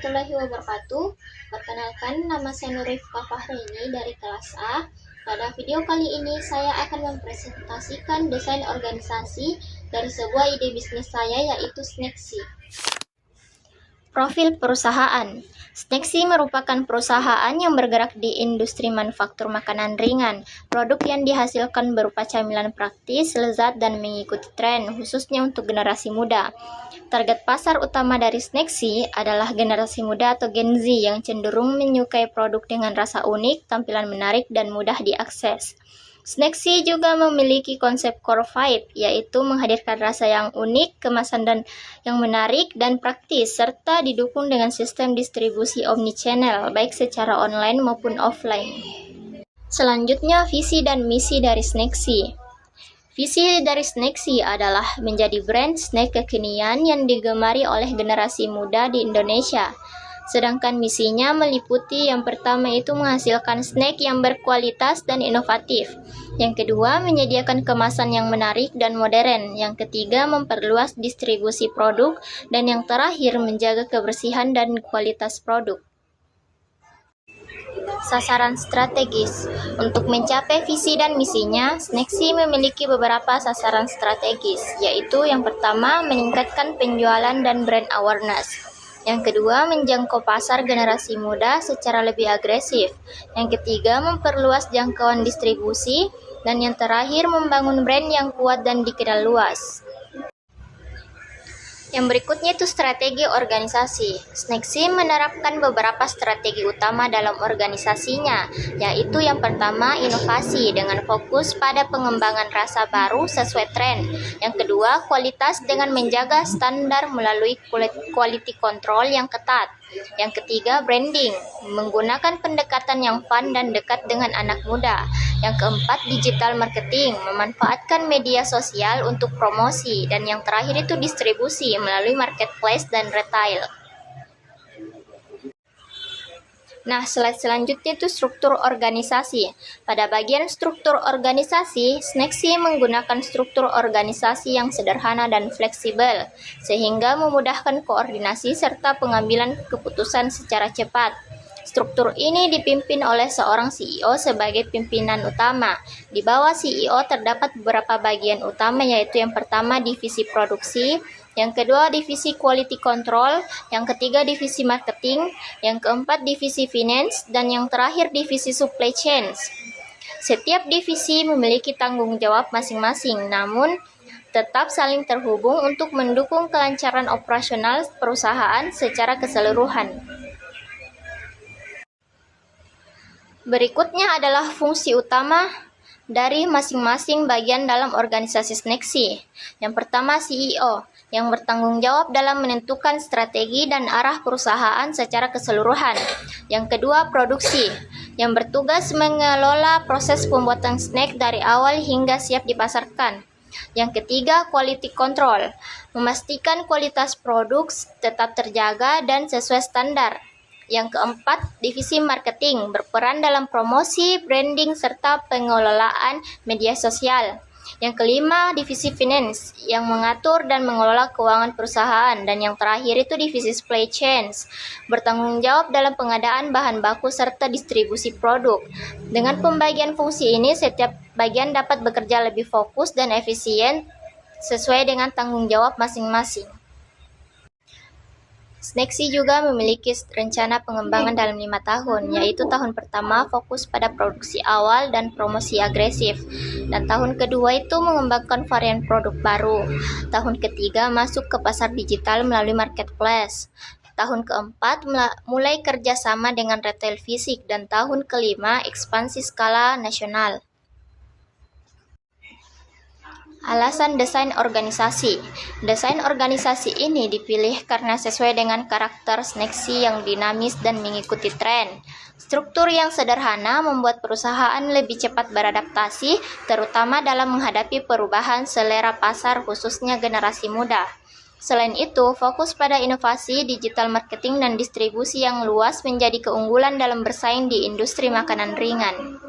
warahmatullahi wabarakatuh. Perkenalkan, nama saya Nurifka Fahrini dari kelas A. Pada video kali ini saya akan mempresentasikan desain organisasi dari sebuah ide bisnis saya, yaitu Snacksy. Profil perusahaan. Snacksy merupakan perusahaan yang bergerak di industri manufaktur makanan ringan. Produk yang dihasilkan berupa camilan praktis, lezat, dan mengikuti tren, khususnya untuk generasi muda. Target pasar utama dari Snacksy adalah generasi muda atau Gen Z yang cenderung menyukai produk dengan rasa unik, tampilan menarik, dan mudah diakses. Snacksy juga memiliki konsep core 5, yaitu menghadirkan rasa yang unik, kemasan dan yang menarik dan praktis, serta didukung dengan sistem distribusi omnichannel, baik secara online maupun offline. Selanjutnya, visi dan misi dari Snacksy. Visi dari Snacksy adalah menjadi brand snack kekinian yang digemari oleh generasi muda di Indonesia. Sedangkan misinya meliputi yang pertama itu menghasilkan snack yang berkualitas dan inovatif. Yang kedua, menyediakan kemasan yang menarik dan modern. Yang ketiga, memperluas distribusi produk. Dan yang terakhir, menjaga kebersihan dan kualitas produk. Sasaran strategis. Untuk mencapai visi dan misinya, Snacksy memiliki beberapa sasaran strategis, yaitu yang pertama, meningkatkan penjualan dan brand awareness. Yang kedua, menjangkau pasar generasi muda secara lebih agresif. Yang ketiga, memperluas jangkauan distribusi. Dan yang terakhir, membangun brand yang kuat dan dikenal luas. Yang berikutnya itu strategi organisasi. Snacksy menerapkan beberapa strategi utama dalam organisasinya, yaitu yang pertama, inovasi dengan fokus pada pengembangan rasa baru sesuai tren. Yang kedua, kualitas dengan menjaga standar melalui quality control yang ketat. Yang ketiga, branding, menggunakan pendekatan yang fun dan dekat dengan anak muda. Yang keempat, digital marketing, memanfaatkan media sosial untuk promosi. Dan yang terakhir itu distribusi melalui marketplace dan retail. Nah, slide selanjutnya itu struktur organisasi. Pada bagian struktur organisasi, Snacksy menggunakan struktur organisasi yang sederhana dan fleksibel, sehingga memudahkan koordinasi serta pengambilan keputusan secara cepat. Struktur ini dipimpin oleh seorang CEO sebagai pimpinan utama. Di bawah CEO terdapat beberapa bagian utama, yaitu yang pertama divisi produksi, yang kedua divisi quality control, yang ketiga divisi marketing, yang keempat divisi finance, dan yang terakhir divisi supply chain. Setiap divisi memiliki tanggung jawab masing-masing, namun tetap saling terhubung untuk mendukung kelancaran operasional perusahaan secara keseluruhan. Berikutnya adalah fungsi utama dari masing-masing bagian dalam organisasi Snacksy. Yang pertama, CEO, yang bertanggung jawab dalam menentukan strategi dan arah perusahaan secara keseluruhan. Yang kedua, produksi, yang bertugas mengelola proses pembuatan snack dari awal hingga siap dipasarkan. Yang ketiga, quality control, memastikan kualitas produk tetap terjaga dan sesuai standar. Yang keempat, divisi marketing, berperan dalam promosi, branding, serta pengelolaan media sosial. Yang kelima, divisi finance, yang mengatur dan mengelola keuangan perusahaan. Dan yang terakhir itu divisi supply chain, bertanggung jawab dalam pengadaan bahan baku serta distribusi produk. Dengan pembagian fungsi ini, setiap bagian dapat bekerja lebih fokus dan efisien sesuai dengan tanggung jawab masing-masing. Snacksy juga memiliki rencana pengembangan dalam 5 tahun, yaitu tahun pertama fokus pada produksi awal dan promosi agresif, dan tahun kedua itu mengembangkan varian produk baru, tahun ketiga masuk ke pasar digital melalui marketplace, tahun keempat mulai kerjasama dengan retail fisik, dan tahun kelima ekspansi skala nasional. Alasan desain organisasi. Desain organisasi ini dipilih karena sesuai dengan karakter Snacksy yang dinamis dan mengikuti tren. Struktur yang sederhana membuat perusahaan lebih cepat beradaptasi, terutama dalam menghadapi perubahan selera pasar khususnya generasi muda. Selain itu, fokus pada inovasi, digital marketing, dan distribusi yang luas menjadi keunggulan dalam bersaing di industri makanan ringan.